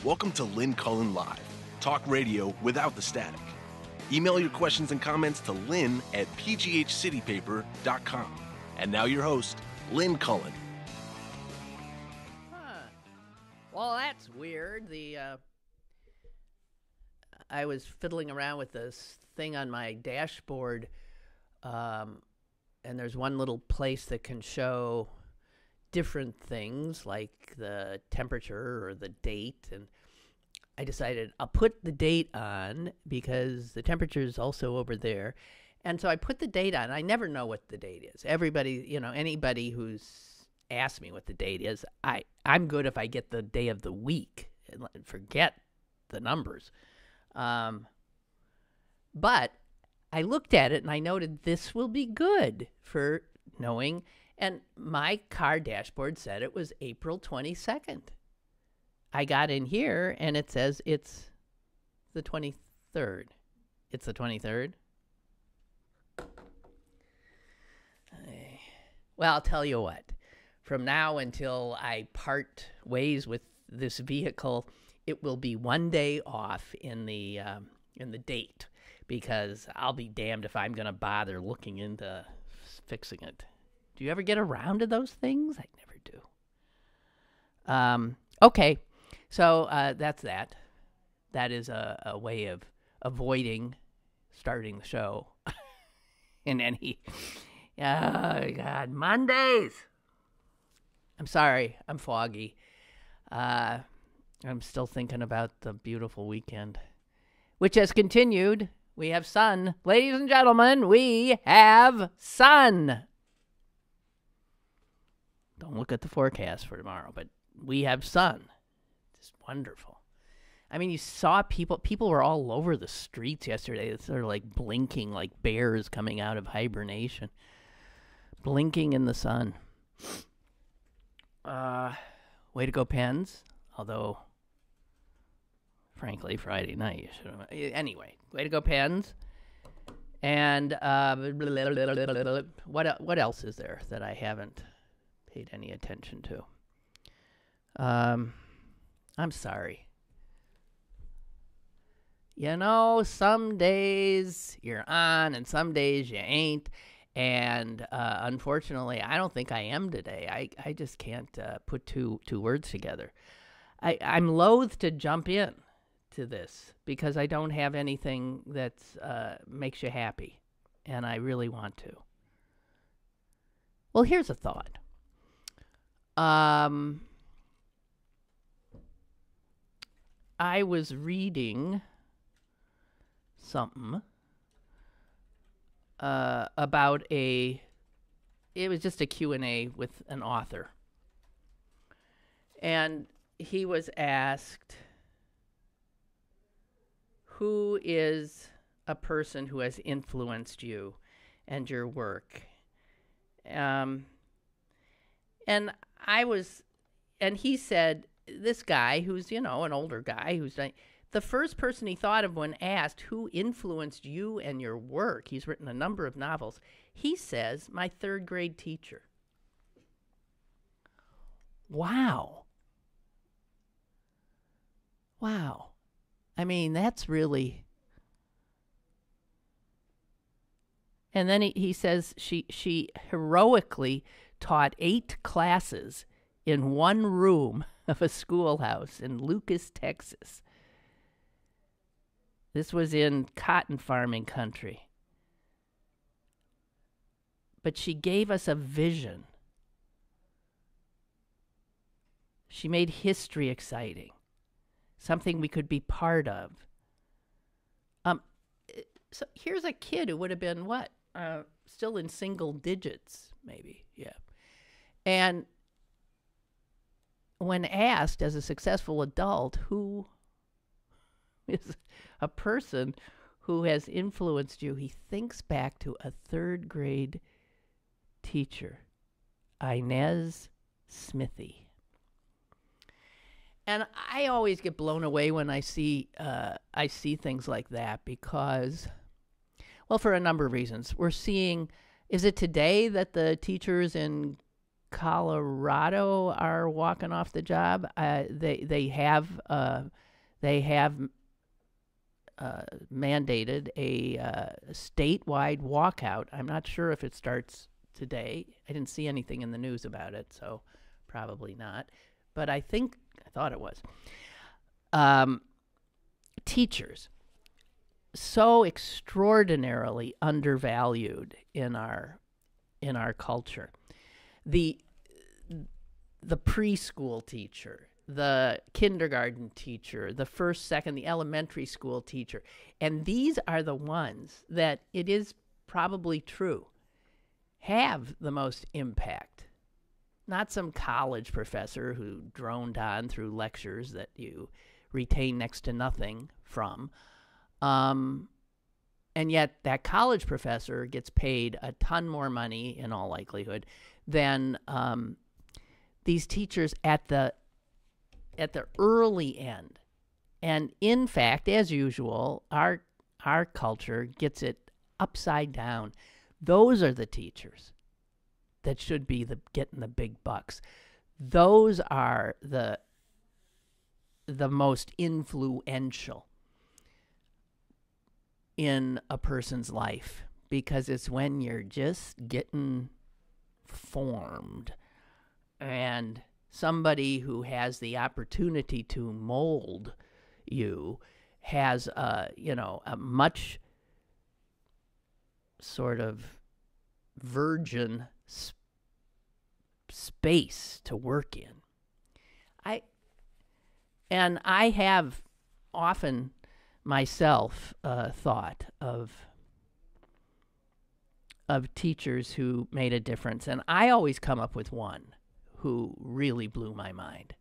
Welcome to Lynn Cullen Live, talk radio without the static. Email your questions and comments to lynn@pghcitypaper.com. And now your host, Lynn Cullen. Well, that's weird. I was fiddling around with this thing on my dashboard, and there's one little place that can show different things like the temperature or the date, and I decided I'll put the date on because the temperature is also over there. And so I put the date on. I never know what the date is. Everybody, anybody who's asked me what the date is, I'm good if I get the day of the week and forget the numbers. But I looked at it and I noted this will be good for knowing. And my car dashboard said it was April 22nd. I got in here and it says it's the 23rd. It's the 23rd? Well, I'll tell you what. From now until I part ways with this vehicle, it will be one day off in the date, because I'll be damned if I'm going to bother looking into fixing it. Do you ever get around to those things? I never do. Okay, so that's that. That is a way of avoiding starting the show in any... Oh, God, Mondays! I'm sorry, I'm foggy. I'm still thinking about the beautiful weekend, which has continued. We have sun. Ladies and gentlemen, we have sun. Don't look at the forecast for tomorrow, but we have sun. It's wonderful. I mean, you saw people were all over the streets yesterday. They're like blinking like bears coming out of hibernation. Blinking in the sun. Way to go, Pens. Although, frankly, Friday night, you should have... Anyway, way to go, Pens. And what else is there that I haven't paid any attention to? I'm sorry. Some days you're on and some days you ain't. And unfortunately, I don't think I am today. I just can't put two words together. I'm loath to jump in to this because I don't have anything that makes you happy, and I really want to. Well, here's a thought. I was reading something about it was just a Q&A with an author. And he was asked, who is a person who has influenced you and your work? And he said, this guy who's, an older guy who's done, the first person he thought of when asked who influenced you and your work, he's written a number of novels, he says, my third grade teacher. Wow. I mean, that's really... And then he says she heroically taught 8 classes in one room of a schoolhouse in Lucas, Texas. This was in cotton farming country. But she gave us a vision. She made history exciting, something we could be part of. So here's a kid who would have been, still in single digits, maybe, yeah. And when asked as a successful adult, who is a person who has influenced you, he thinks back to a third grade teacher, Inez Smithy. And I always get blown away when I see things like that because, well, for a number of reasons. We're seeing, is it today that the teachers in Colorado are walking off the job. They have mandated a statewide walkout. I'm not sure if it starts today. I didn't see anything in the news about it, so probably not. But I thought it was. Teachers, so extraordinarily undervalued in our culture. The preschool teacher, the kindergarten teacher, the first, second, the elementary school teacher. And these are the ones that, it is probably true, have the most impact. Not some college professor who droned on through lectures that you retain next to nothing from. And yet that college professor gets paid a ton more money, in all likelihood, than these teachers at the early end. And in fact, as usual, our culture gets it upside down. Those are the teachers that should be getting the big bucks. Those are the most influential in a person's life, because it's when you're just getting formed, and somebody who has the opportunity to mold you has a much sort of virgin space to work in. I have often myself thought of teachers who made a difference, and I always come up with one who really blew my mind.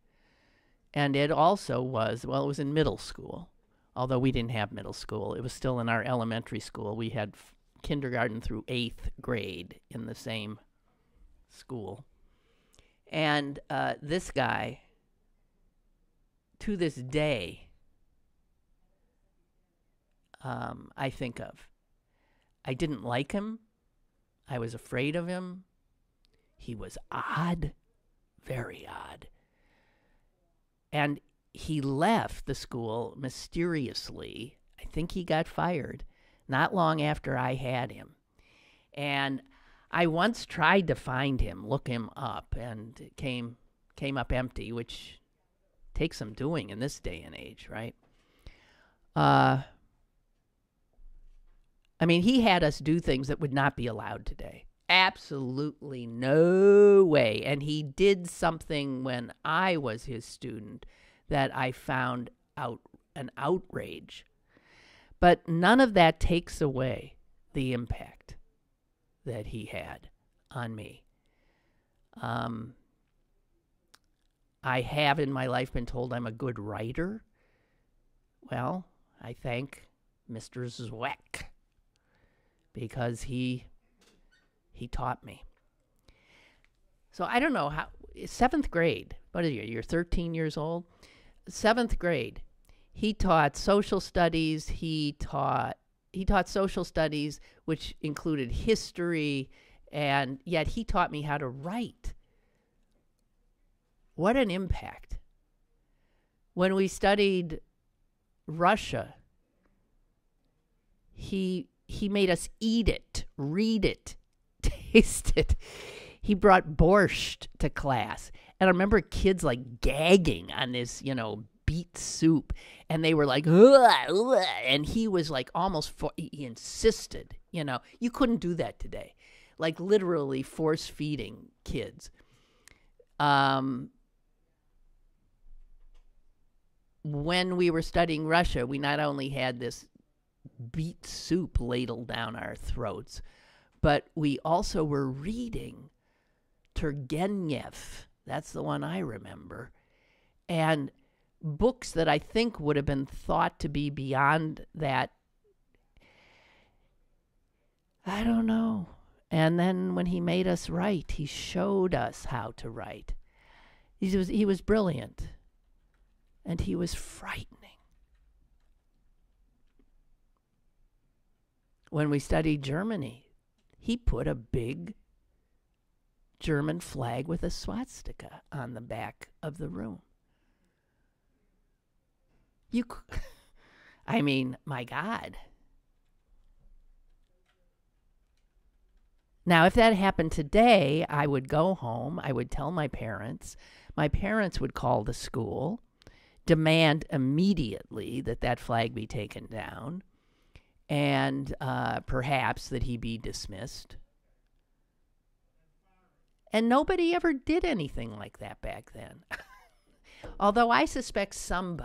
And it also was, it was in middle school, although we didn't have middle school. It was still in our elementary school. We had kindergarten through 8th grade in the same school. And this guy, to this day, I think of. I didn't like him. I was afraid of him. He was odd, very odd. And he left the school mysteriously. I think he got fired not long after I had him. And I once tried to find him, look him up, and it came up empty, which takes some doing in this day and age, right? He had us do things that would not be allowed today. Absolutely no way. And he did something when I was his student that I found an outrage. But none of that takes away the impact that he had on me. I have in my life been told I'm a good writer. Well, I thank Mr. Zweck, because he taught me. So I don't know how, 7th grade, what are you, you're 13 years old? 7th grade, he taught social studies, he taught social studies, which included history, and yet he taught me how to write. What an impact. When we studied Russia, he made us eat it, read it, taste it. He brought borscht to class. And I remember kids like gagging on this, beet soup. And they were like, ugh, ugh. And he was like he insisted, You couldn't do that today. Like literally force feeding kids. When we were studying Russia, we not only had this beet soup ladled down our throats, but we also were reading Turgenev. That's the one I remember. And books that I think would have been thought to be beyond that. I don't know. And then when he made us write, he showed us how to write. He was brilliant. And he was frightening. When we studied Germany, he put a big German flag with a swastika on the back of the room. I mean, my God. Now, if that happened today, I would go home. I would tell my parents. My parents would call the school, demand immediately that that flag be taken down, and perhaps that he be dismissed. And nobody ever did anything like that back then. Although I suspect some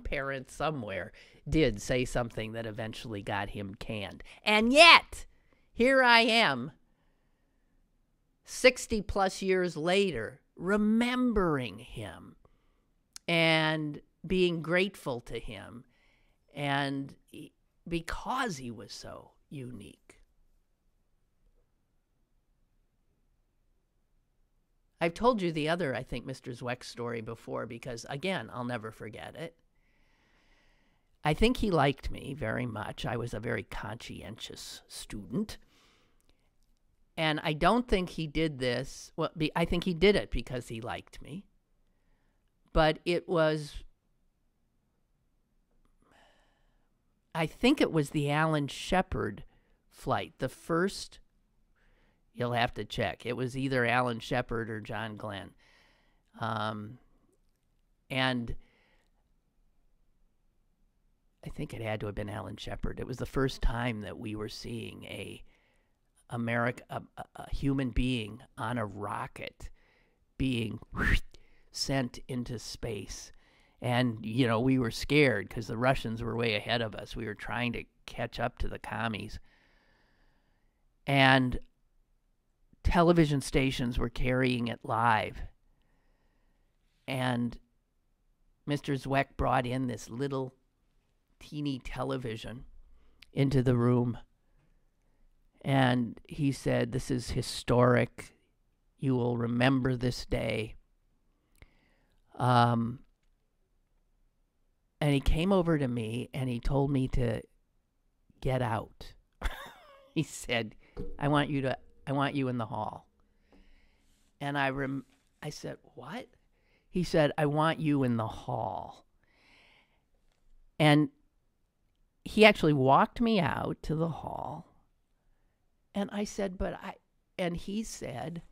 parent somewhere did say something that eventually got him canned. And yet, here I am, 60 plus years later, remembering him and being grateful to him, and because he was so unique. I've told you the other, I think, Mr. Zweck story before because, again, I'll never forget it. I think he liked me very much. I was a very conscientious student. And I don't think he did this. Well, I think he did it because he liked me. But I think it was the Alan Shepard flight, the first. You'll have to check. It was either Alan Shepard or John Glenn. And I think it had to have been Alan Shepard. It was the first time that we were seeing a human being on a rocket being sent into space. And, you know, we were scared because the Russians were way ahead of us. We were trying to catch up to the commies. And television stations were carrying it live. And Mr. Zweck brought in this little teeny television into the room. And he said, "This is historic. You will remember this day." And he came over to me and he told me to get out. He said, I want you in the hall. And I said, "What?" He said, "I want you in the hall." And he actually walked me out to the hall. And I said, and he said,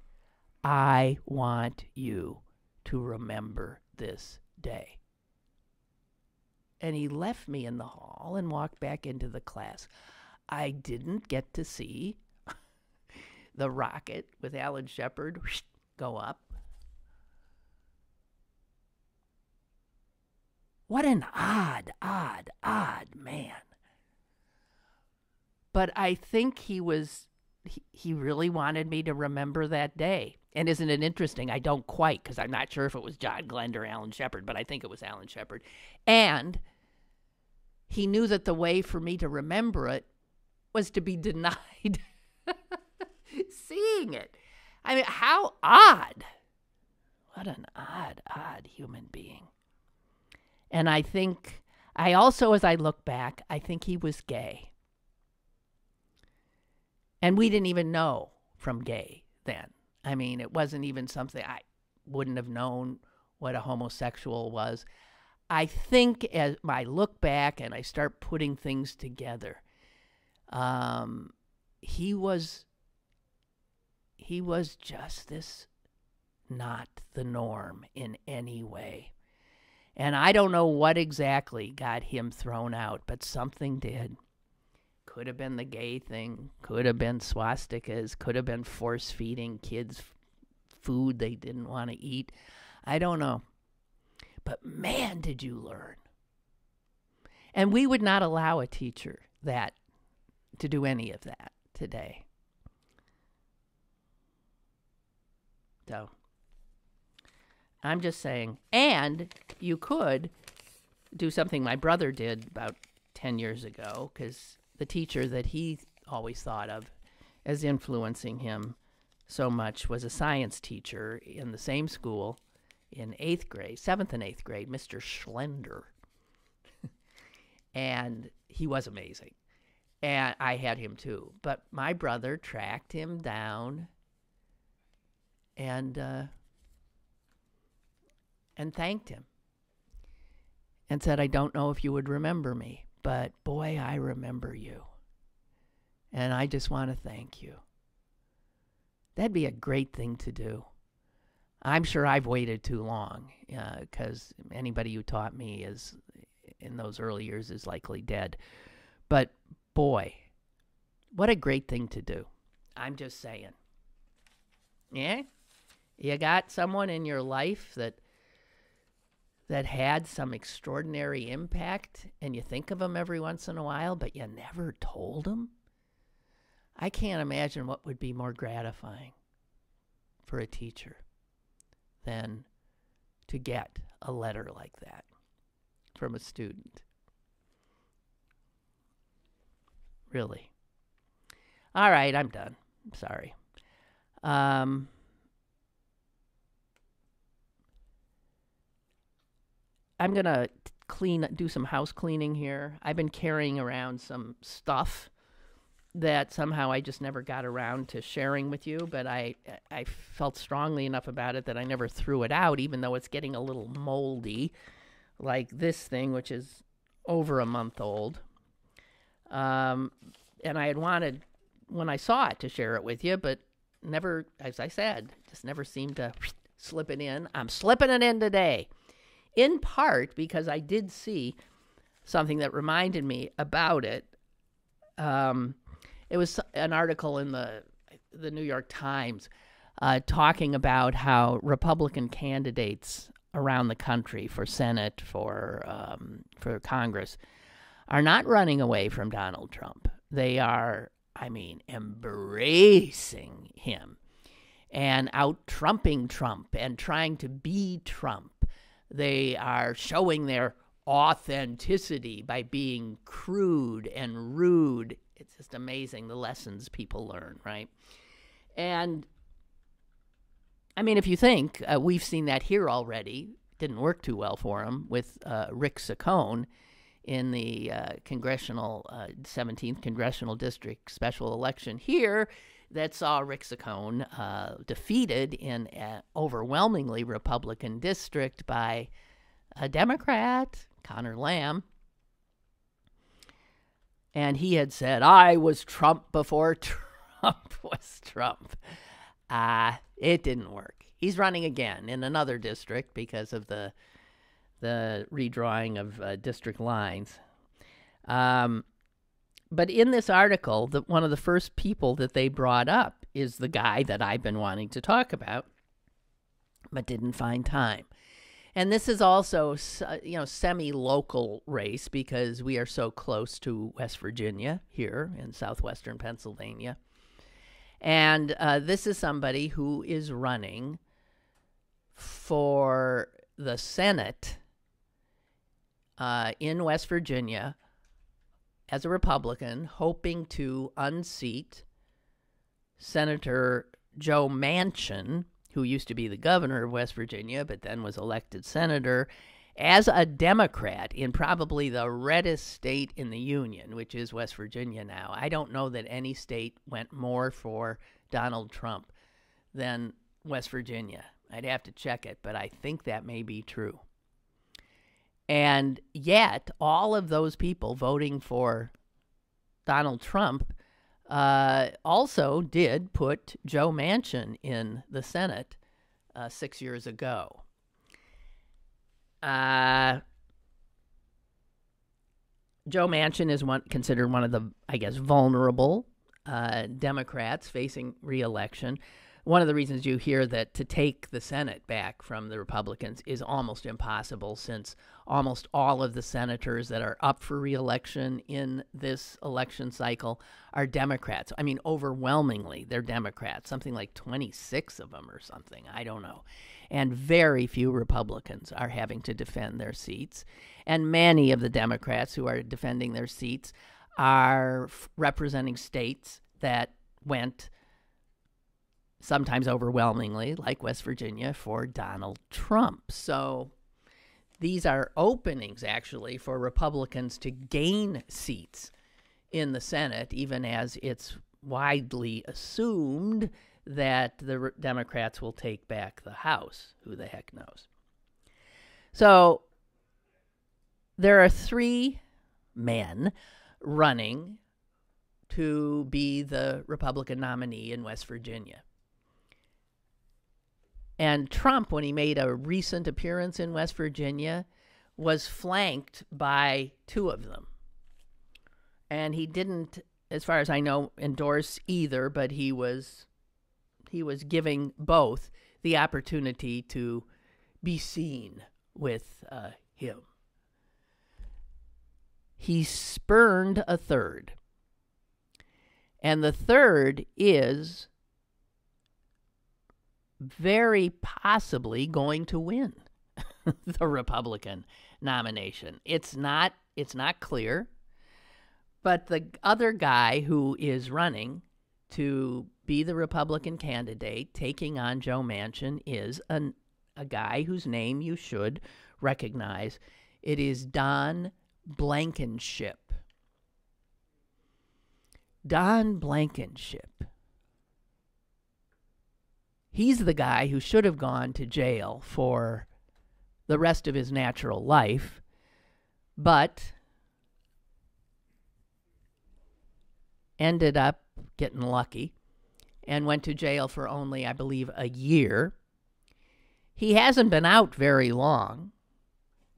"I want you to remember this day." And he left me in the hall and walked back into the class. I didn't get to see the rocket with Alan Shepard go up. What an odd man. But I think he really wanted me to remember that day. And isn't it interesting? I don't quite, because I'm not sure if it was John Glenn or Alan Shepard, but I think it was Alan Shepard. And he knew that the way for me to remember it was to be denied seeing it. I mean, how odd. What an odd human being. And I think, I also, as I look back, I think he was gay. And we didn't even know from gay then. I mean, it wasn't even something, I wouldn't have known what a homosexual was. I think as I look back and I start putting things together, he was just this, not the norm in any way. And I don't know what exactly got him thrown out, but something did. Could have been the gay thing, could have been swastikas, could have been force-feeding kids food they didn't want to eat. I don't know. But man, did you learn. And we would not allow a teacher to do any of that today. So, I'm just saying. And you could do something my brother did about 10 years ago, because the teacher that he always thought of as influencing him so much was a science teacher in the same school in 7th and 8th grade, Mr. Schlender. And he was amazing. And I had him too. But my brother tracked him down and thanked him and said, I don't know if you would remember me, but boy, I remember you. And I just want to thank you. That'd be a great thing to do. I'm sure I've waited too long, because anybody who taught me is in those early years is likely dead. But boy, what a great thing to do. I'm just saying. Yeah? You got someone in your life that had some extraordinary impact, and you think of them every once in a while, but you never told them? I can't imagine what would be more gratifying for a teacher than to get a letter like that from a student. Really. All right, I'm done. Sorry. I'm going to do some house cleaning here. I've been carrying around some stuff that somehow I just never got around to sharing with you, but I felt strongly enough about it that I never threw it out, even though it's getting a little moldy, like this thing, which is over a month old. And I had wanted, when I saw it, to share it with you, but never, as I said, just never seemed to slip it in. I'm slipping it in today, in part because I did see something that reminded me about it. It was an article in the New York Times talking about how Republican candidates around the country for Senate, for Congress, are not running away from Donald Trump. They are, embracing him and out-Trumping Trump and trying to be Trump. They are showing their authenticity by being crude and rude. It's just amazing the lessons people learn, right? And, if you think, we've seen that here already. Didn't work too well for him with Rick Saccone in the 17th Congressional District special election here that saw Rick Saccone defeated in an overwhelmingly Republican district by a Democrat, Connor Lamb. And he had said, I was Trump before Trump was Trump. It didn't work. He's running again in another district because of the redrawing of district lines. But in this article, one of the first people that they brought up is the guy that I've been wanting to talk about, but didn't find time. And this is also, semi-local race because we are so close to West Virginia here in southwestern Pennsylvania. And this is somebody who is running for the Senate in West Virginia as a Republican, hoping to unseat Senator Joe Manchin, who used to be the governor of West Virginia, but then was elected senator, as a Democrat in probably the reddest state in the Union, which is West Virginia now. I don't know that any state went more for Donald Trump than West Virginia. I'd have to check it, but I think that may be true. And yet, all of those people voting for Donald Trump also did put Joe Manchin in the Senate 6 years ago. Joe Manchin is considered one of the, vulnerable Democrats facing re-election. One of the reasons you hear that to take the Senate back from the Republicans is almost impossible, since almost all of the senators that are up for re-election in this election cycle are Democrats. Overwhelmingly, they're Democrats, something like 26 of them or something. I don't know. And very few Republicans are having to defend their seats. And many of the Democrats who are defending their seats are representing states that went sometimes overwhelmingly, like West Virginia, for Donald Trump. So these are openings, actually, for Republicans to gain seats in the Senate, even as it's widely assumed that the Democrats will take back the House. Who the heck knows? So there are 3 men running to be the Republican nominee in West Virginia. And Trump, when he made a recent appearance in West Virginia, was flanked by 2 of them. And he didn't, as far as I know, endorse either, but he was giving both the opportunity to be seen with him. He spurned a third. And the third is very possibly going to win the Republican nomination. It's not clear, but the other guy who is running to be the Republican candidate taking on Joe Manchin is a guy whose name you should recognize. It is Don Blankenship. Don Blankenship. He's the guy who should have gone to jail for the rest of his natural life, but ended up getting lucky and went to jail for only, I believe, a year. He hasn't been out very long,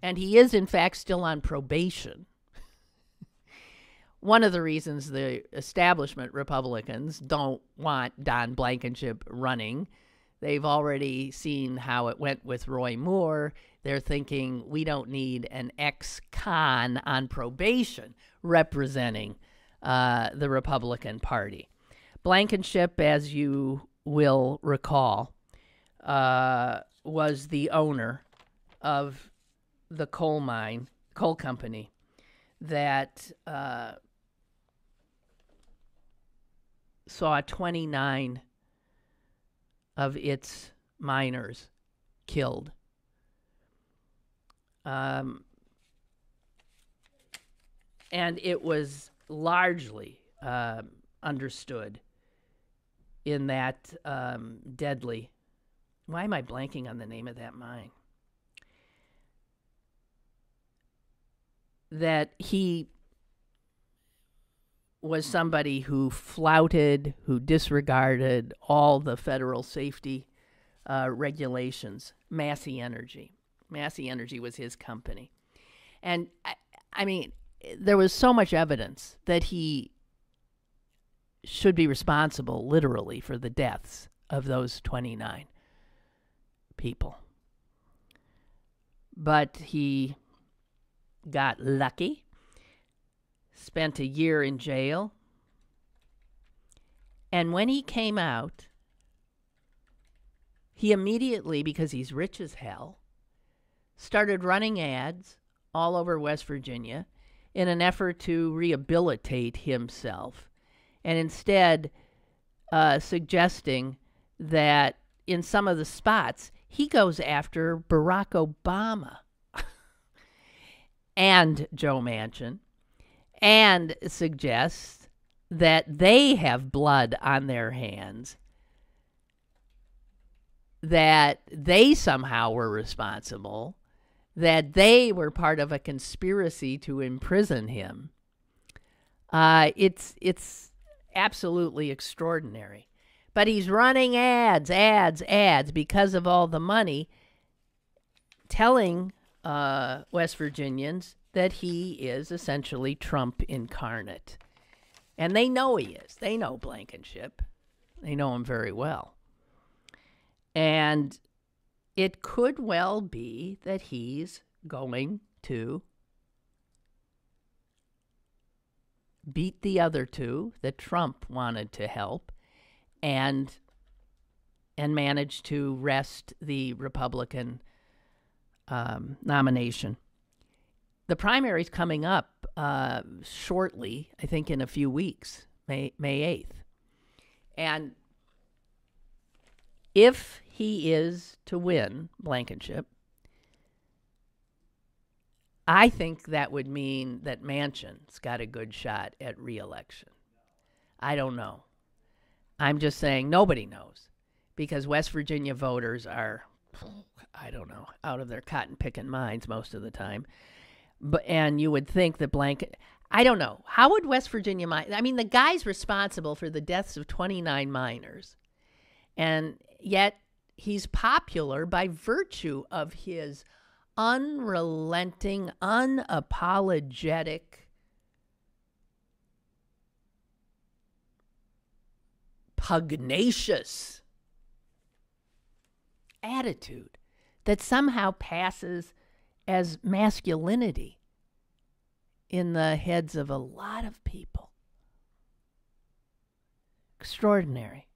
and he is, in fact, still on probation. One of the reasons the establishment Republicans don't want Don Blankenship running, they've already seen how it went with Roy Moore. They're thinking we don't need an ex-con on probation representing the Republican Party. Blankenship, as you will recall, was the owner of the coal company that saw 29 of its miners killed. And it was largely understood in that deadly. Why am I blanking on the name of that mine? That he was somebody who flouted, who disregarded all the federal safety regulations. Massey Energy. Massey Energy was his company. And, I mean, there was so much evidence that he should be responsible, literally, for the deaths of those 29 people. But he got lucky, spent a year in jail, and when he came out, he immediately, because he's rich as hell, started running ads all over West Virginia in an effort to rehabilitate himself, and instead suggesting that in some of the spots, he goes after Barack Obama and Joe Manchin, and suggests that they have blood on their hands, that they somehow were responsible, that they were part of a conspiracy to imprison him. It's absolutely extraordinary. But he's running ads because of all the money, telling West Virginians that he is essentially Trump incarnate. And they know he is. They know Blankenship. They know him very well. And it could well be that he's going to beat the other 2 that Trump wanted to help and manage to wrest the Republican nomination. The primary's coming up shortly, I think in a few weeks, May 8th. And if he is to win Blankenship, I think that would mean that Manchin's got a good shot at re-election. I don't know. I'm just saying nobody knows, because West Virginia voters are, I don't know, out of their cotton-picking minds most of the time. And you would think that I don't know. How would West Virginia I mean, the guy's responsible for the deaths of 29 minors. And yet he's popular by virtue of his unrelenting, unapologetic pugnacious attitude that somehow passes as masculinity in the heads of a lot of people. Extraordinary.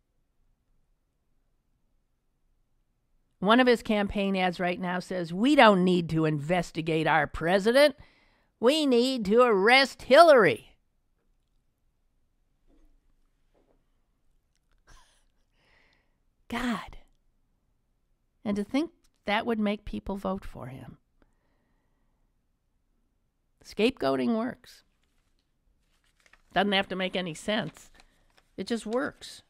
One of his campaign ads right now says, "We don't need to investigate our president. We need to arrest Hillary." God. And to think that would make people vote for him. Scapegoating works. Doesn't have to make any sense. It just works.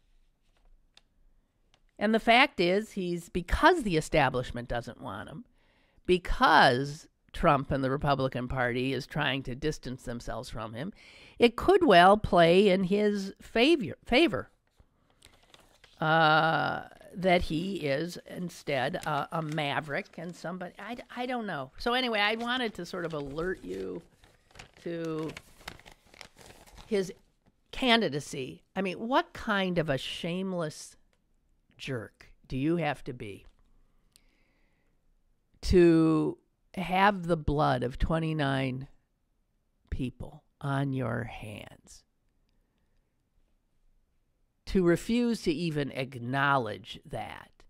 And the fact is, because the establishment doesn't want him, because Trump and the Republican Party is trying to distance themselves from him, it could well play in his favor. That he is instead a maverick and somebody, I don't know. So anyway, I wanted to sort of alert you to his candidacy. I mean, what kind of a shameless jerk do you have to be to have the blood of 29 people on your hands? To refuse to even acknowledge that,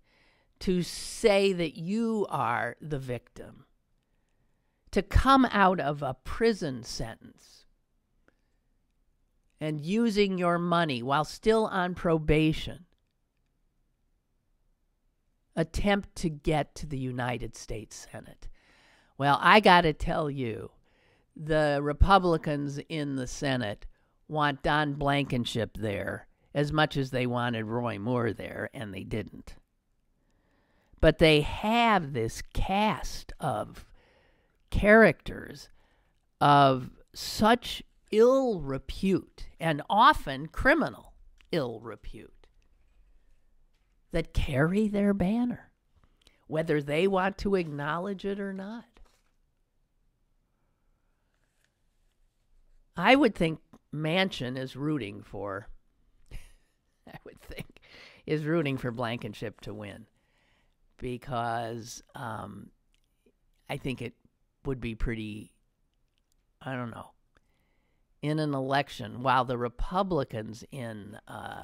to say that you are the victim, to come out of a prison sentence and using your money while still on probation, attempt to get to the United States Senate. Well, I got to tell you, the Republicans in the Senate want Don Blankenship there as much as they wanted Roy Moore there, and they didn't. But they have this cast of characters of such ill repute, and often criminal ill repute, that carry their banner, whether they want to acknowledge it or not. I would think Manchin is rooting for Blankenship to win, because I think it would be pretty, I don't know, in an election, while the Republicans in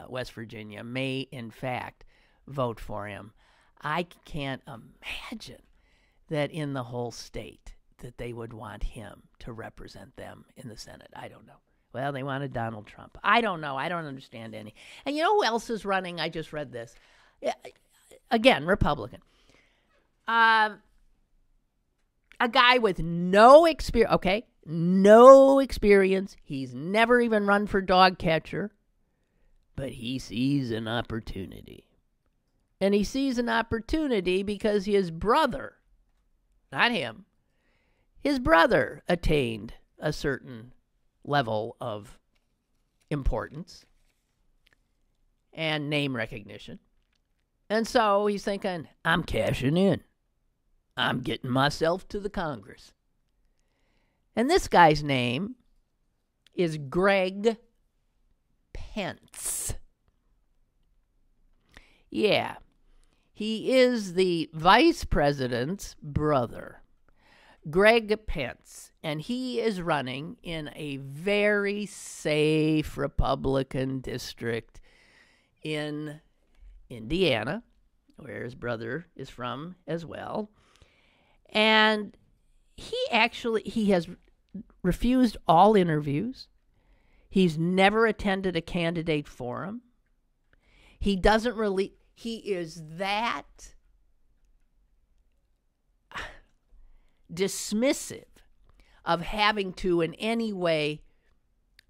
West Virginia may in fact vote for him, I can't imagine that in the whole state that they would want him to represent them in the Senate. I don't know. Well, they wanted Donald Trump. I don't know. I don't understand any. And you know who else is running? I just read this. Again, Republican. A guy with no experience. Okay, no experience. He's never even run for dog catcher. But he sees an opportunity. And he sees an opportunity because his brother, not him, his brother attained a certain level of importance and name recognition. And so he's thinking, I'm cashing in. I'm getting myself to the Congress. And this guy's name is Greg Pence. Yeah, he is the vice president's brother, Greg Pence. And he is running in a very safe Republican district in Indiana, where his brother is from as well. And he has refused all interviews. He's never attended a candidate forum. He is that dismissive of having to in any way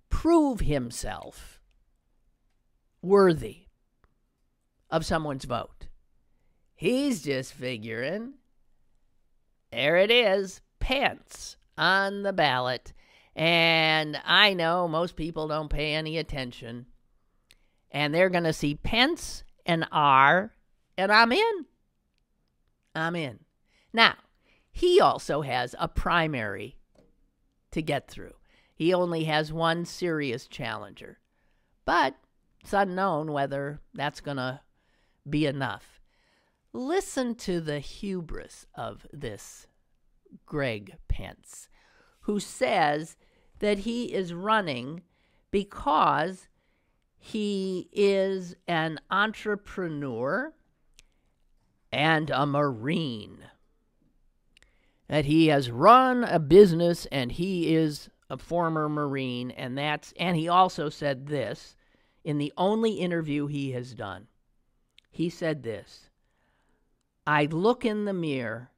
prove himself worthy of someone's vote. He's just figuring, there it is, Pence on the ballot. And I know most people don't pay any attention. And they're going to see Pence and R, and I'm in. I'm in. Now, he also has a primary to get through. He only has one serious challenger. But it's unknown whether that's going to be enough. Listen to the hubris of this Greg Pence, who says that he is running because he is an entrepreneur and a Marine. That he has run a business and he is a former Marine, and he also said this in the only interview he has done. He said this: I look in the mirror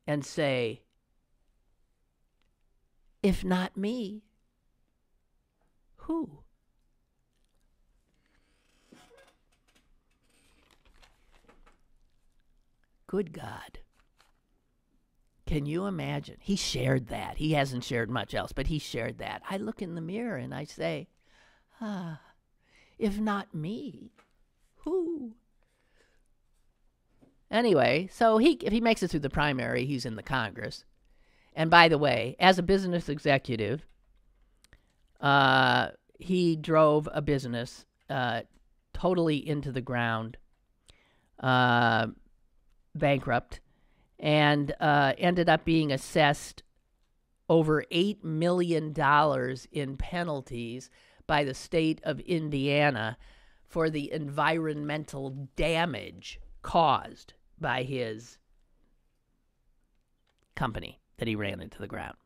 and say, if not me, who? Good God. Can you imagine? He shared that. He hasn't shared much else, but he shared that. I look in the mirror and I say, if not me, who? Anyway, so if he makes it through the primary, he's in the Congress. And by the way, as a business executive, he drove a business totally into the ground, bankrupt, and ended up being assessed over $8 million in penalties by the state of Indiana for the environmental damage caused by his company that he ran into the ground.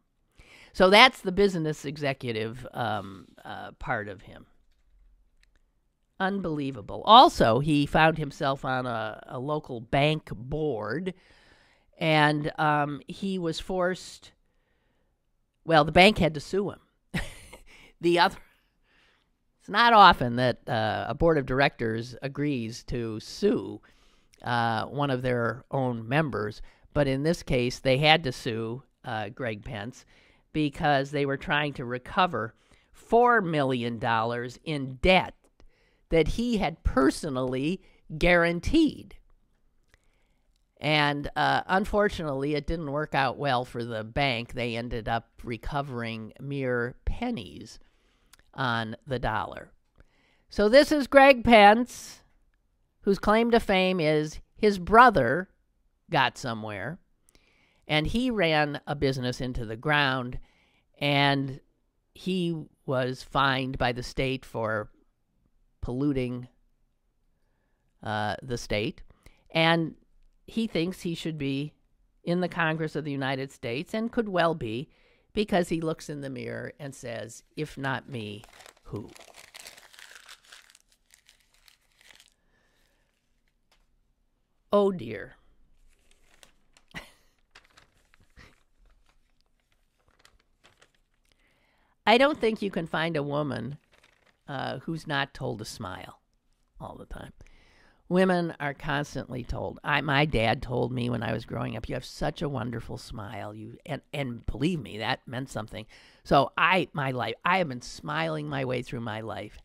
So that's the business executive part of him. Unbelievable. Also, he found himself on a local bank board, and he was forced, well, the bank had to sue him. It's not often that a board of directors agrees to sue one of their own members, but in this case, they had to sue Greg Pence because they were trying to recover $4 million in debt that he had personally guaranteed. And unfortunately, it didn't work out well for the bank. They ended up recovering mere pennies on the dollar. So this is Greg Pence, whose claim to fame is his brother got somewhere, and he ran a business into the ground, and he was fined by the state for polluting the state, and he thinks he should be in the Congress of the United States, and could well be, because he looks in the mirror and says, if not me, who? Oh dear. I don't think you can find a woman who's not told to smile all the time. Women are constantly told. My dad told me when I was growing up, you have such a wonderful smile. And believe me, that meant something. So I have been smiling my way through my life,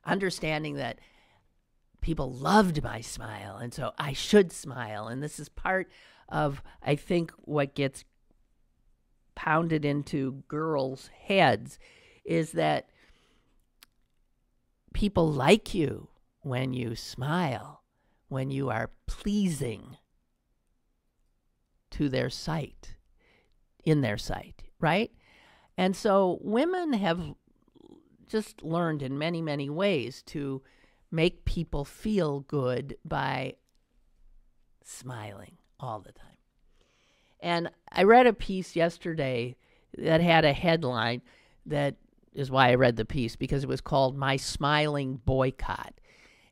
understanding that people loved my smile, and so I should smile. And this is part of, I think, what gets pounded into girls' heads is that people like you when you smile, when you are pleasing to their sight, in their sight, right? And so women have just learned in many, many ways to make people feel good by smiling all the time. And I read a piece yesterday that had a headline that is why I read the piece, because it was called My Smiling Boycott.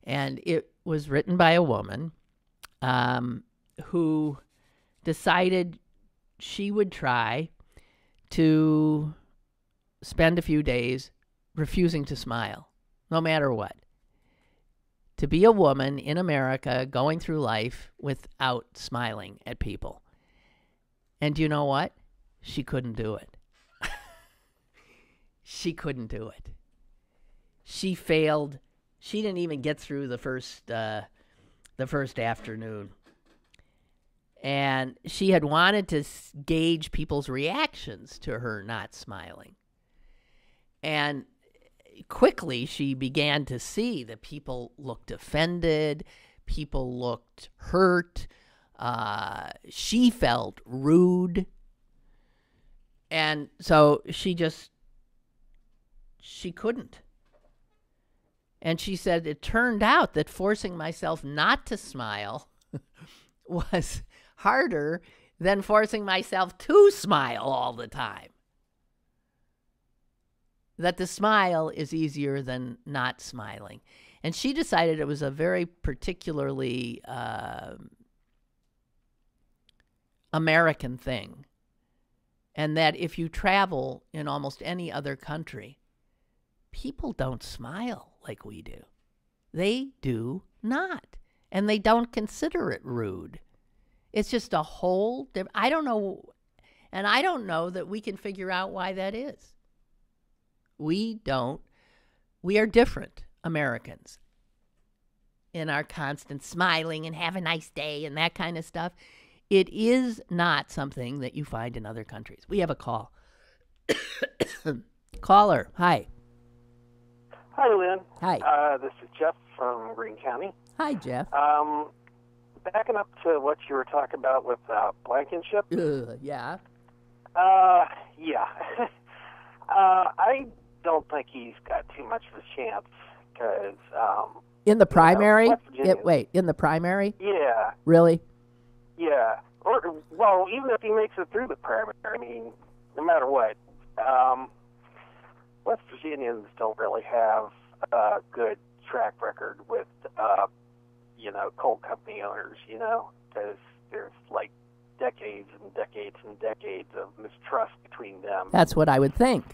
And it was written by a woman who decided she would try to spend a few days refusing to smile. no matter what. To be a woman in America going through life without smiling at people. And you know what? She couldn't do it. She couldn't do it. She failed. She didn't even get through the first afternoon. And she had wanted to gauge people's reactions to her not smiling. And quickly she began to see that people looked offended, people looked hurt, she felt rude. And so she couldn't. And she said, it turned out that forcing myself not to smile was harder than forcing myself to smile all the time. That the smile is easier than not smiling. And she decided it was a very particularly American thing. And that if you travel in almost any other country, people don't smile like we do. They do not. And they don't consider it rude. It's just a whole different, I don't know that we can figure out why that is. We are different Americans in our constant smiling and have a nice day and that kind of stuff. It is not something that you find in other countries. We have a call. Caller, hi. Hi, Lynn. Hi. This is Jeff from Greene County. Hi, Jeff. Backing up to what you were talking about with Blankenship. Yeah. Yeah. I don't think he's got too much of a chance because... in the primary? Wait, in the primary? Yeah. Really? Yeah. Well, even if he makes it through the primary, I mean, no matter what, West Virginians don't really have a good track record with, coal company owners, because there's like decades and decades and decades of mistrust between them. That's what I would think.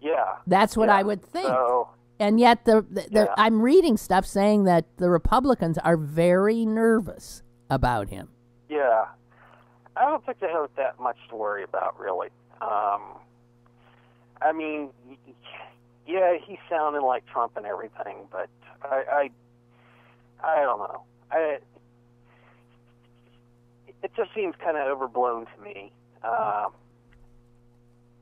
Yeah. That's what I would think. So, and yet I'm reading stuff saying that the Republicans are very nervous about him. Yeah. I don't think they have that much to worry about, really. I mean, yeah, he's sounding like Trump and everything, but I don't know. It just seems kind of overblown to me.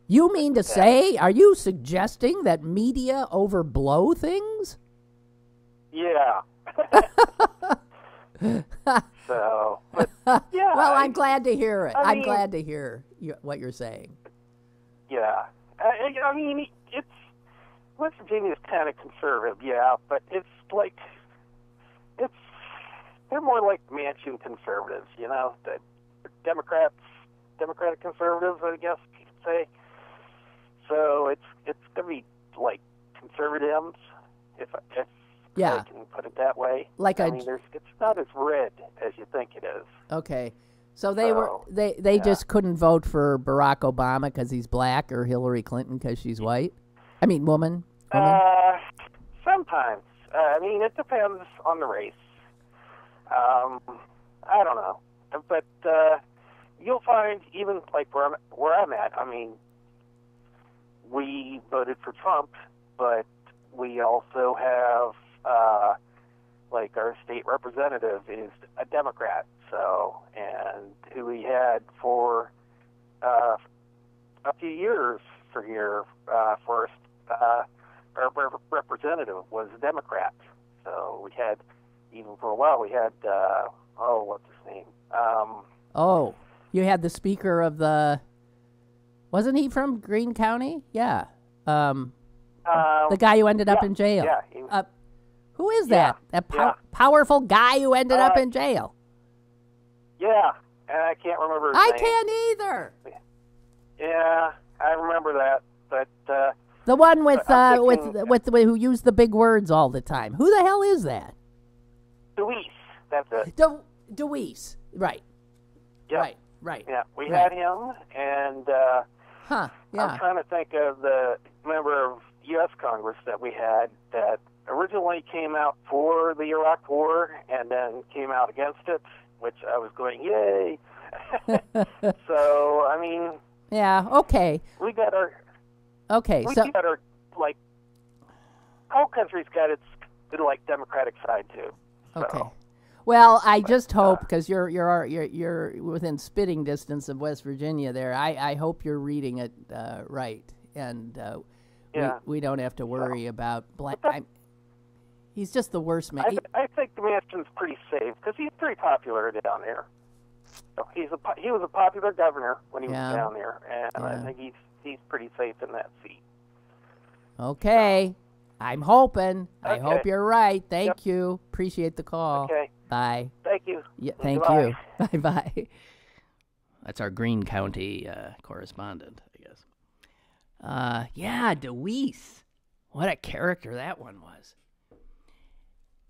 You mean to say, are you suggesting that media overblow things? Yeah. So, but, yeah. Well, I'm glad to hear it. I'm mean, glad to hear what you're saying. Yeah. I mean, it's West Virginia's kind of conservative, yeah, but it's like they're more like Manchin conservatives, the Democratic conservatives, I guess you could say. So it's gonna be like conservatives, if I can put it that way. Like it's not as red as you think it is. Okay. So they just couldn't vote for Barack Obama because he's black or Hillary Clinton because she's white? I mean, woman? Sometimes. I mean, it depends on the race. I don't know. But you'll find even like where I'm at, I mean, we voted for Trump, but we also have like our state representative is a Democrat. So, and who we had for a few years for here, first, our representative was a Democrat. So we had, even for a while, we had, what's his name? You had the speaker of the, wasn't he from Greene County? Yeah. The guy who ended up in jail. Yeah. Who is that? That powerful guy who ended up in jail? Yeah, and I can't remember his name. I can't either. Yeah, I remember that, but the one with who used the big words all the time. Who the hell is that? Luis. That's it. DeWeese. Right. Yep. Right. Yeah, we had him, and Yeah. I'm trying to think of the member of U.S. Congress that we had that originally came out for the Iraq War and then came out against it, which I was going, yay. So, I mean... Yeah, okay. We got our... Okay, we so... got our, like... Whole country's got its, like, democratic side, too. So. Okay. Well, I just hope, because you're within spitting distance of West Virginia there, I hope you're reading it right. And we don't have to worry about... He's just the worst man. I think the Manson's pretty safe because he's pretty popular down there. So he was a popular governor when he was down there, and I think he's pretty safe in that seat. Okay, I'm hoping. Okay. I hope you're right. Thank Yep. you. Appreciate the call. Okay. Bye. Thank you. Yeah. Thank you. Bye bye. That's our Greene County correspondent, I guess. Yeah, DeWeese. What a character that one was.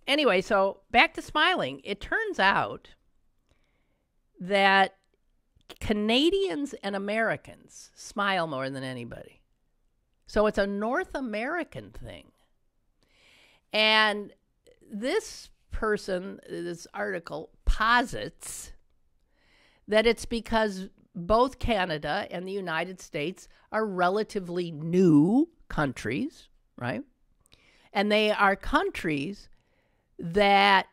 Anyway, so back to smiling. It turns out that Canadians and Americans smile more than anybody. So it's a North American thing. And this person, this article, posits that it's because both Canada and the United States are relatively new countries, right? And they are countries that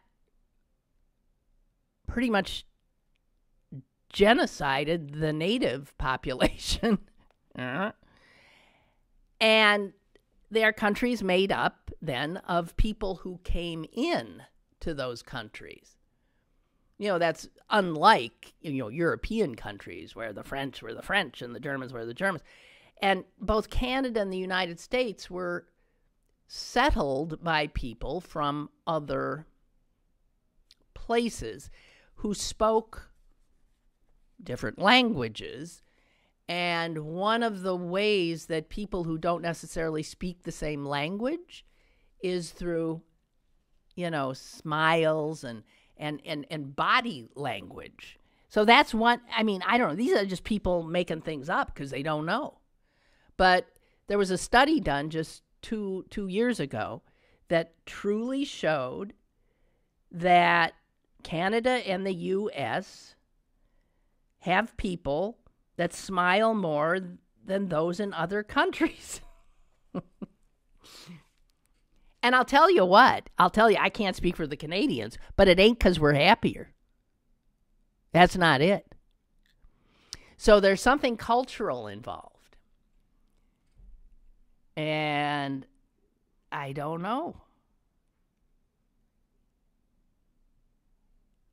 pretty much genocided the native population. And they are countries made up then of people who came in to those countries. You know, that's unlike, European countries where the French were the French and the Germans were the Germans. And both Canada and the United States were settled by people from other places who spoke different languages. And one of the ways that people who don't necessarily speak the same language is through, smiles and body language. So that's one, I don't know. These are just people making things up because they don't know. But there was a study done just two years ago that truly showed that Canada and the U.S. have people that smile more than those in other countries. And I'll tell you, I can't speak for the Canadians, but it ain't because we're happier. That's not it. So there's something cultural involved. And I don't know.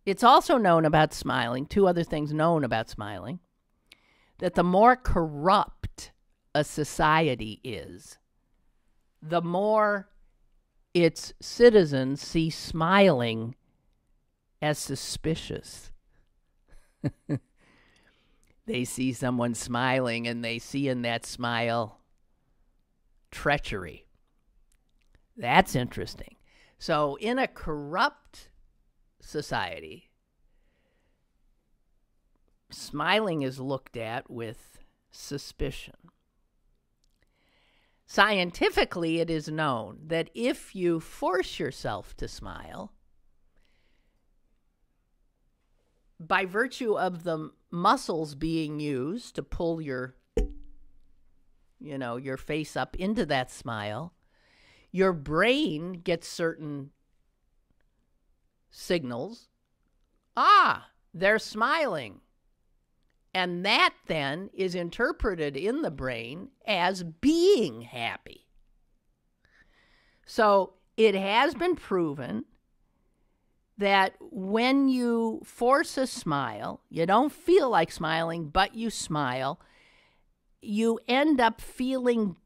It's also known about smiling, two other things known about smiling, that the more corrupt a society is, the more its citizens see smiling as suspicious. They see someone smiling and they see in that smile treachery. That's interesting. So in a corrupt society, smiling is looked at with suspicion. Scientifically, it is known that if you force yourself to smile, by virtue of the muscles being used to pull your face up into that smile, your brain gets certain signals. They're smiling. And that then is interpreted in the brain as being happy. So it has been proven that when you force a smile, you don't feel like smiling, but you smile, you end up feeling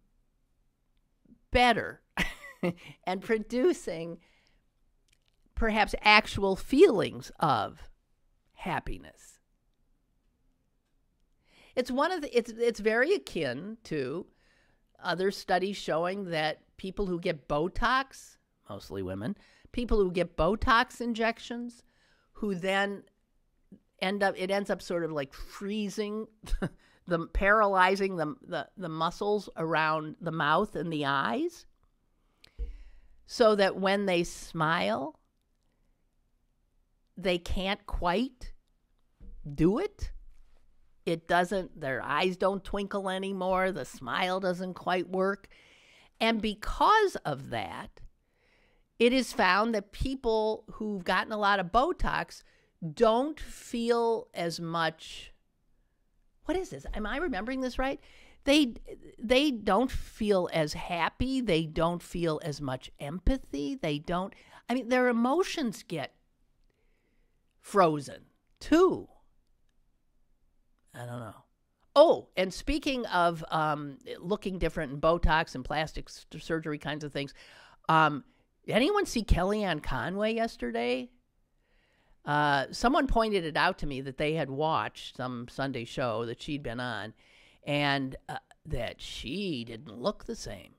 better and producing perhaps actual feelings of happiness. It's very akin to other studies showing that people who get Botox, mostly women, people who get Botox injections, who then ends up sort of like freezing paralyzing the muscles around the mouth and the eyes, so that when they smile, they can't quite do it. It doesn't, their eyes don't twinkle anymore. The smile doesn't quite work. And because of that, it is found that people who've gotten a lot of Botox don't feel as much. What is this? Am I remembering this right? They don't feel as happy. They don't feel as much empathy. Their emotions get frozen too. I don't know. Oh, and speaking of looking different in Botox and plastic surgery kinds of things, anyone see Kellyanne Conway yesterday? Someone pointed it out to me that they had watched some Sunday show that she'd been on, and that she didn't look the same.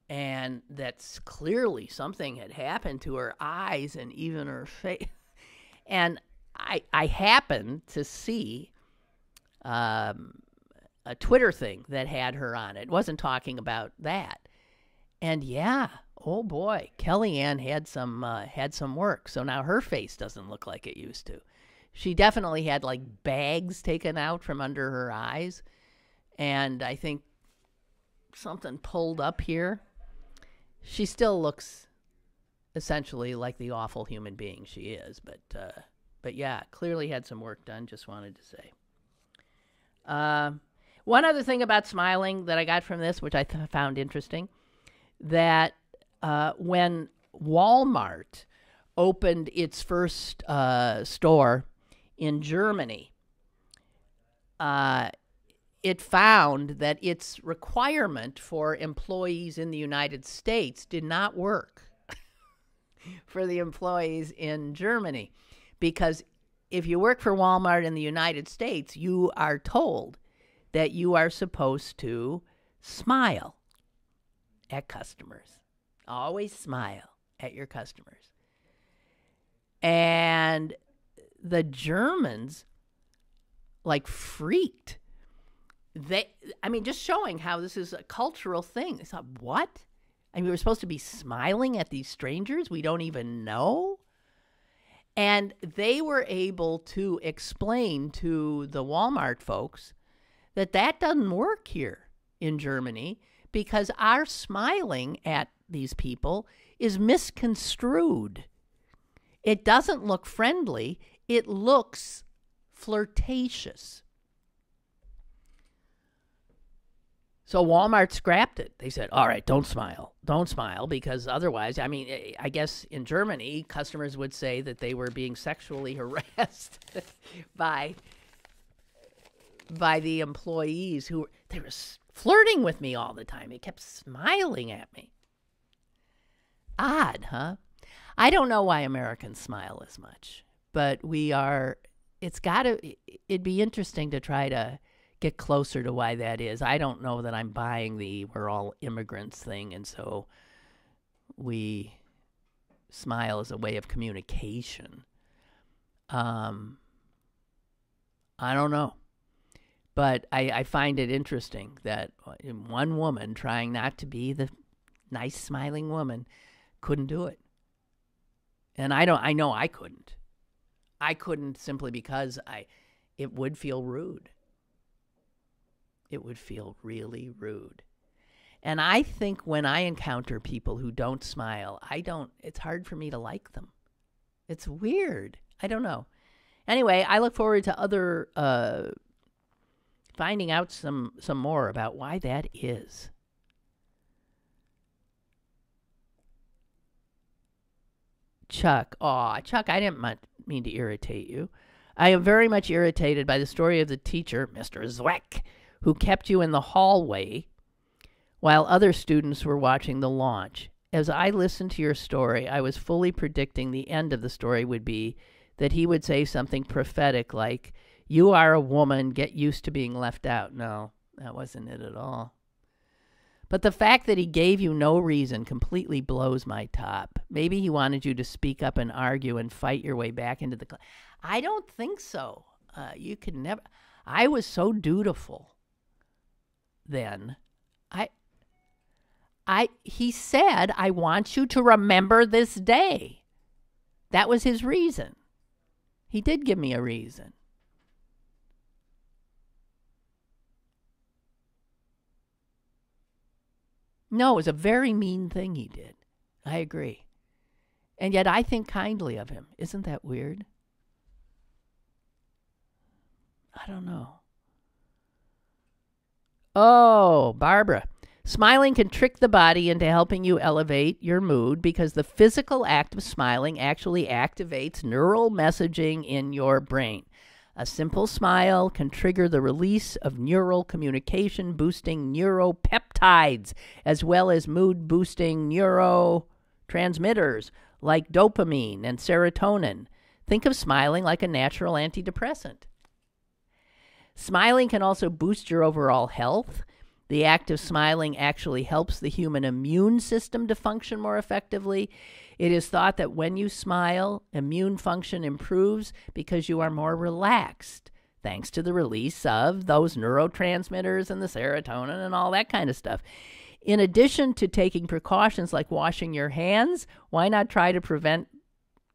And that's clearly something had happened to her eyes and even her face. And I happened to see a Twitter thing that had her on it. It wasn't talking about that. And yeah, oh boy, Kellyanne had some work. So now her face doesn't look like it used to. She definitely had like bags taken out from under her eyes. And I think something pulled up here. She still looks essentially like the awful human being she is. But yeah, clearly had some work done, just wanted to say. One other thing about smiling that I got from this, which I found interesting, that when Walmart opened its first store in Germany, it found that its requirement for employees in the United States did not work for the employees in Germany. Because if you work for Walmart in the United States, you are told that you are supposed to smile at customers. Always smile at your customers. And the Germans, like, freaked. Just showing how this is a cultural thing. They thought, what? I mean, we're supposed to be smiling at these strangers we don't even know? And they were able to explain to the Walmart folks that doesn't work here in Germany because our smiling at these people is misconstrued. It doesn't look friendly. It looks flirtatious. So Walmart scrapped it. They said, all right, don't smile. Don't smile, because otherwise, I guess in Germany, customers would say that they were being sexually harassed by the employees they were flirting with me all the time. They kept smiling at me. Odd, huh? I don't know why Americans smile as much, but it'd be interesting to try to get closer to why that is. I don't know that I'm buying we're all immigrants thing, and so we smile as a way of communication. I don't know. But I find it interesting that one woman trying not to be the nice smiling woman couldn't do it. And I know I couldn't. I couldn't simply because it would feel rude. It would feel really rude. And I think when I encounter people who don't smile, it's hard for me to like them. It's weird. I don't know. Anyway, I look forward to other finding out some more about why that is. Chuck, I didn't mean to irritate you. I am very much irritated by the story of the teacher, Mr. Zweck, who kept you in the hallway while other students were watching the launch. As I listened to your story, I was fully predicting the end of the story would be that he would say something prophetic like, "You are a woman, get used to being left out." No, that wasn't it at all. But the fact that he gave you no reason completely blows my top. Maybe he wanted you to speak up and argue and fight your way back into the class. I don't think so. You could never. I was so dutiful then. He said, I want you to remember this day. That was his reason. He did give me a reason. No, it was a very mean thing he did. I agree. And yet I think kindly of him. Isn't that weird? I don't know. Oh, Barbara. Smiling can trick the body into helping you elevate your mood because the physical act of smiling actually activates neural messaging in your brain. A simple smile can trigger the release of neural communication-boosting neuropeptides, as well as mood-boosting neurotransmitters like dopamine and serotonin. Think of smiling like a natural antidepressant. Smiling can also boost your overall health. The act of smiling actually helps the human immune system to function more effectively. It is thought that when you smile, immune function improves because you are more relaxed, thanks to the release of those neurotransmitters and the serotonin and all that kind of stuff. In addition to taking precautions like washing your hands, why not try to prevent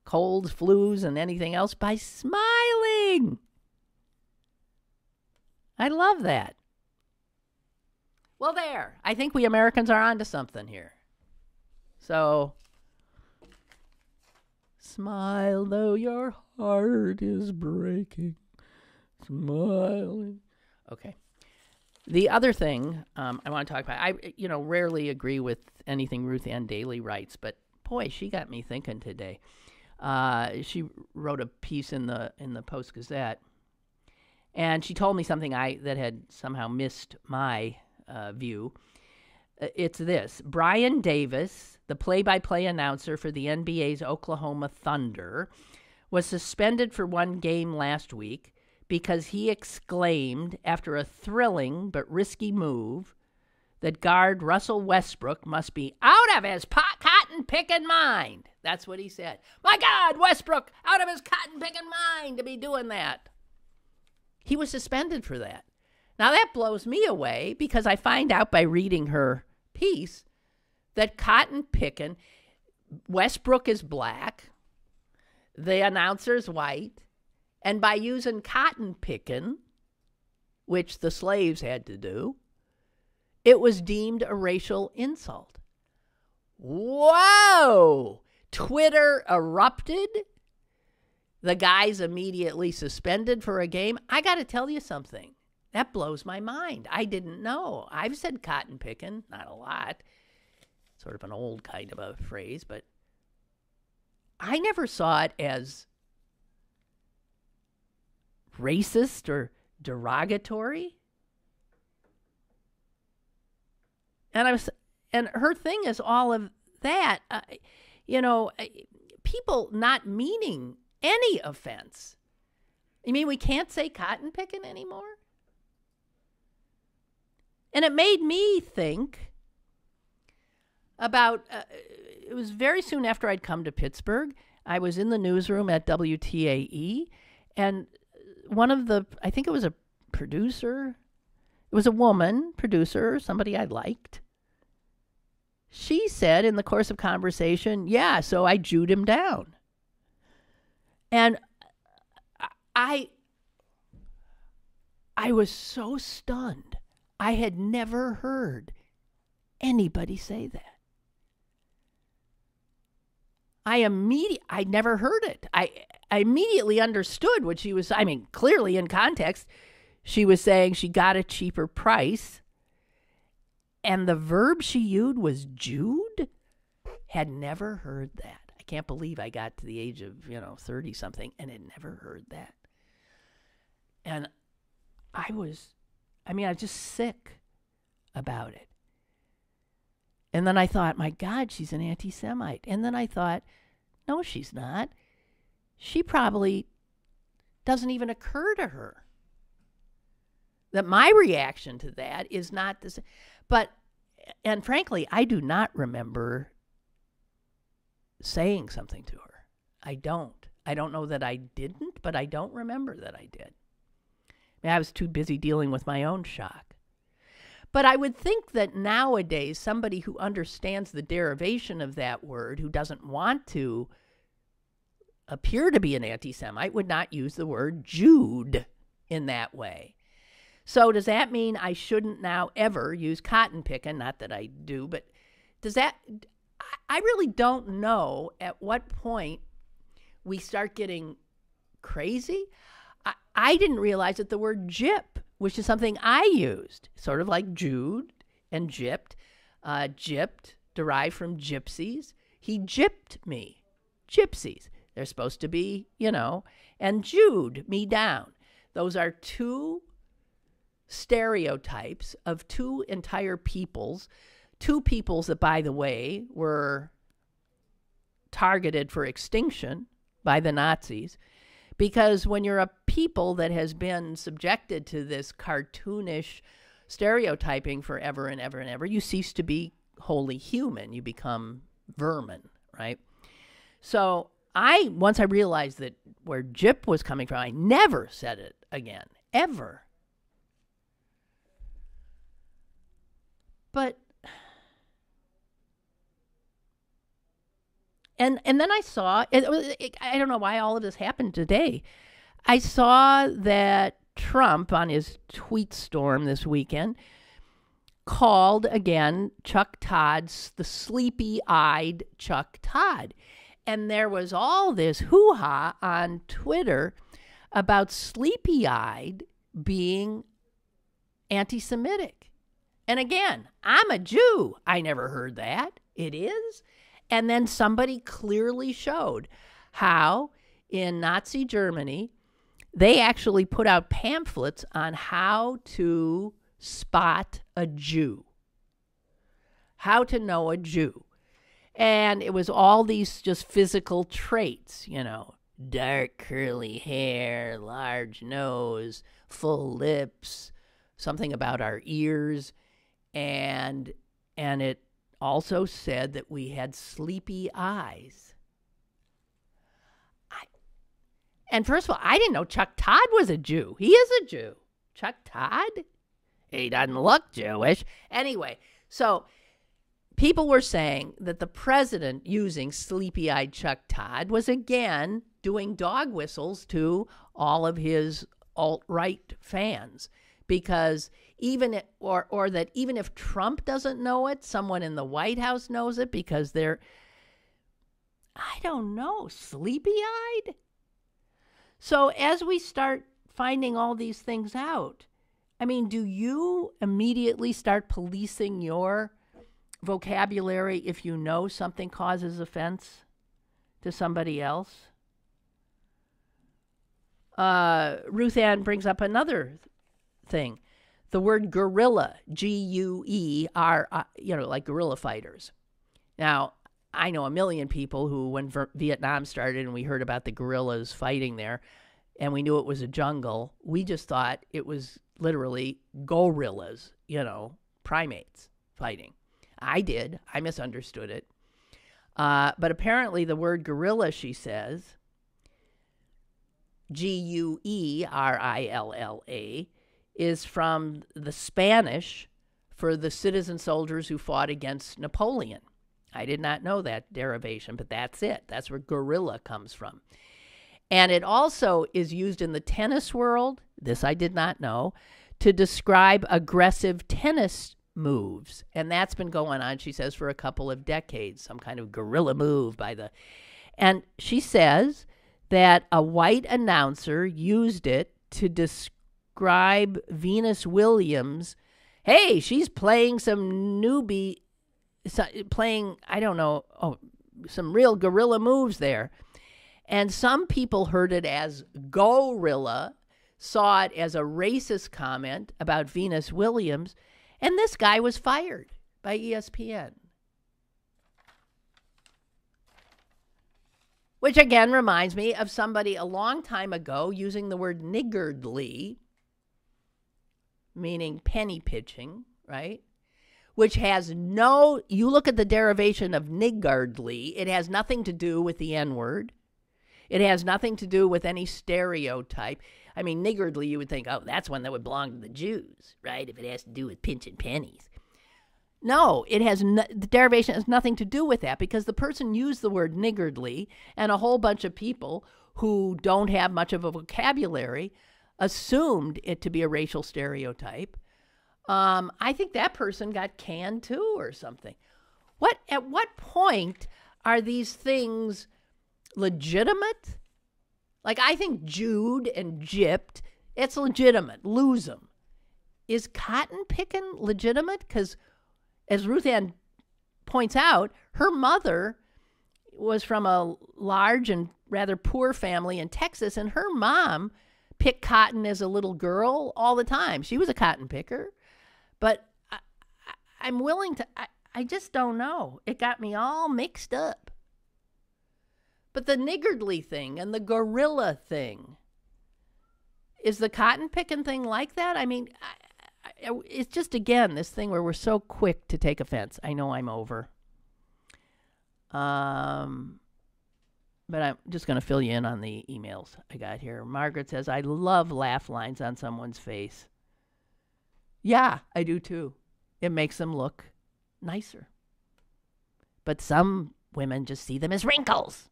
colds, flus, and anything else by smiling? I love that. Well, there. I think we Americans are onto something here. So, smile though your heart is breaking. Smiling. Okay. The other thing I want to talk about, I rarely agree with anything Ruth Ann Daly writes, but boy, she got me thinking today. She wrote a piece in the Post-Gazette, and she told me something that had somehow missed my view. It's this. Brian Davis, the play-by-play announcer for the NBA's Oklahoma Thunder, was suspended for one game last week because he exclaimed after a thrilling but risky move that guard Russell Westbrook must be out of his cotton-picking mind. That's what he said. My God, Westbrook, out of his cotton-picking mind to be doing that. He was suspended for that. Now, that blows me away because I find out by reading her piece that cotton picking, Westbrook is black, the announcer's white, and by using cotton picking, which the slaves had to do, it was deemed a racial insult. Whoa! Twitter erupted. The guy's immediately suspended for a game. I got to tell you something. That blows my mind. I didn't know. I've said cotton picking, not a lot. Sort of an old kind of a phrase, but I never saw it as racist or derogatory. And her thing is all of that, people not meaning any offense. You mean we can't say cotton picking anymore? And it made me think about, it was very soon after I'd come to Pittsburgh. I was in the newsroom at WTAE, and I think it was a producer, it was a woman producer, somebody I liked. She said in the course of conversation, yeah, so I Jewed him down. And I was so stunned. I had never heard anybody say that. I never heard it. I immediately understood what she was, clearly in context, she was saying she got a cheaper price. And the verb she used was Jewed? Had never heard that. I can't believe I got to the age of, 30-something and had never heard that. And I was just sick about it. And then I thought, my God, she's an anti-Semite. And then I thought, no, she's not. She probably doesn't even occur to her that my reaction to that is not the same. And frankly, I do not remember saying something to her. I don't. I don't know that I didn't, but I don't remember that I did. I was too busy dealing with my own shock. But I would think that nowadays, somebody who understands the derivation of that word, who doesn't want to appear to be an anti-Semite, would not use the word Jude in that way. So does that mean I shouldn't now ever use cotton picking? Not that I do, but does that... I really don't know at what point we start getting crazy. I didn't realize that the word gyp, which is something I used, sort of like Jude and gypped, gypped, derived from gypsies. He gypped me. Gypsies. They're supposed to be, and Jude, me down. Those are two stereotypes of two entire peoples. Two peoples that, by the way, were targeted for extinction by the Nazis, because when you're a people that has been subjected to this cartoonish stereotyping forever and ever and ever, you cease to be wholly human. You become vermin, right? So once I realized that where gyp was coming from, I never said it again, ever. But And then I saw, I don't know why all of this happened today. I saw that Trump, on his tweet storm this weekend, called again Chuck Todd's the sleepy-eyed Chuck Todd. And there was all this hoo-ha on Twitter about sleepy-eyed being anti-Semitic. And again, I'm a Jew. I never heard that. It is. And then somebody clearly showed how in Nazi Germany, they actually put out pamphlets on how to spot a Jew, how to know a Jew. And it was all these just physical traits, dark curly hair, large nose, full lips, something about our ears. And it also said that we had sleepy eyes. And first of all, I didn't know Chuck Todd was a Jew. He is a Jew. Chuck Todd? He doesn't look Jewish. Anyway, so people were saying that the president using sleepy-eyed Chuck Todd was again doing dog whistles to all of his alt-right fans, because even if Trump doesn't know it, someone in the White House knows it, because they're, I don't know, sleepy-eyed? So as we start finding all these things out, do you immediately start policing your vocabulary if you know something causes offense to somebody else? Ruth Ann brings up another thing. The word guerrilla, G-U-E-R, like guerrilla fighters. Now, I know a million people who, when Vietnam started and we heard about the guerrillas fighting there, and we knew it was a jungle, we just thought it was literally gorillas, primates fighting. I did. I misunderstood it. But apparently the word guerrilla, she says, G-U-E-R-I-L-L-A, is from the Spanish for the citizen soldiers who fought against Napoleon. I did not know that derivation, but that's it. That's where guerrilla comes from. And it also is used in the tennis world, this I did not know, to describe aggressive tennis moves. And that's been going on, she says, for a couple of decades, some kind of guerrilla move and she says that a white announcer used it to describe Venus Williams. Hey, she's playing some some real guerrilla moves there. And some people heard it as gorilla, saw it as a racist comment about Venus Williams, and this guy was fired by ESPN. Which again reminds me of somebody a long time ago using the word niggardly, meaning penny pitching, right? Which has you look at the derivation of niggardly, it has nothing to do with the N-word. It has nothing to do with any stereotype. I mean, niggardly, you would think, oh, that's one that would belong to the Jews, right? If it has to do with pinching pennies. No, it has the derivation has nothing to do with that, because the person used the word niggardly, and a whole bunch of people who don't have much of a vocabulary assumed it to be a racial stereotype. I think that person got canned too or something. At what point are these things legitimate? Like, I think Jude and gypped, it's legitimate. Lose them. Is cotton picking legitimate? Because as Ruth Ann points out, her mother was from a large and rather poor family in Texas, and her mom picked cotton as a little girl all the time. She was a cotton picker. But I'm willing to, I just don't know. It got me all mixed up. But the niggardly thing and the gorilla thing, is the cotton picking thing like that? I mean, it's just, again, this thing where we're so quick to take offense. I know I'm over. But I'm just going to fill you in on the emails I got here. Margaret says, I love laugh lines on someone's face. Yeah, I do too. It makes them look nicer. But some women just see them as wrinkles.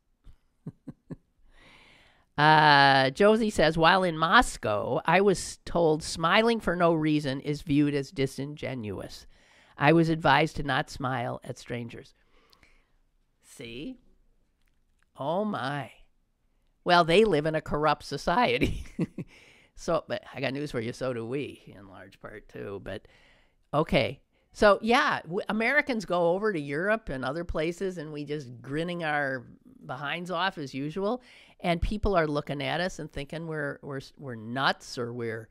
Josie says, while in Moscow, I was told smiling for no reason is viewed as disingenuous. I was advised to not smile at strangers. See? Oh my. Well, they live in a corrupt society. But I got news for you, so do we, in large part too. But okay. So yeah, Americans go over to Europe and other places, and we just grinning our behinds off as usual, and people are looking at us and thinking we're nuts, or we're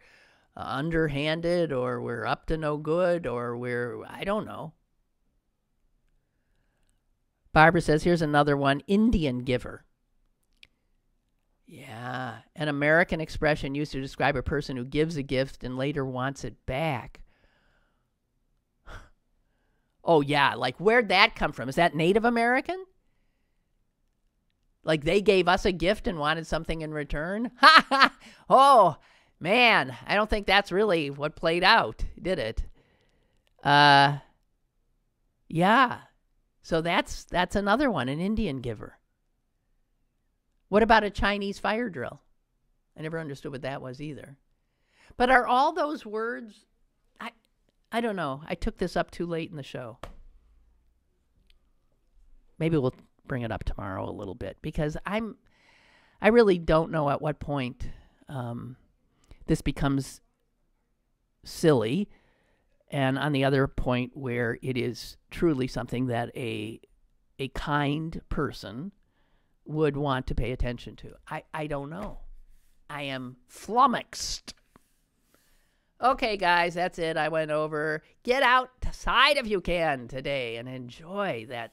underhanded, or we're up to no good, or I don't know. Barbara says, here's another one, Indian giver. Yeah, an American expression used to describe a person who gives a gift and later wants it back. Oh, yeah, like where'd that come from? Is that Native American? Like they gave us a gift and wanted something in return? Ha ha! Oh, man, I don't think that's really what played out, did it? Yeah. So that's another one, an Indian giver. What about a Chinese fire drill? I never understood what that was either. But are all those words, I don't know. I took this up too late in the show. Maybe we'll bring it up tomorrow a little bit, because I really don't know at what point this becomes silly, and on the other point where it is truly something that a kind person would want to pay attention to. I don't know. I am flummoxed. Okay, guys, that's it. I went over. Get outside if you can today and enjoy that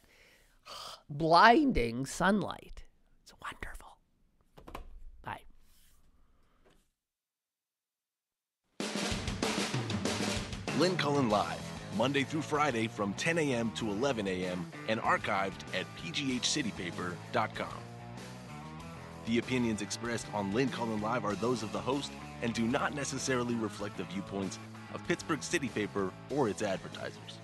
blinding sunlight. It's wonderful. Bye. Lynn Cullen Live, Monday through Friday from 10 a.m. to 11 a.m. and archived at pghcitypaper.com. The opinions expressed on Lynn Cullen Live are those of the host and do not necessarily reflect the viewpoints of Pittsburgh City Paper or its advertisers.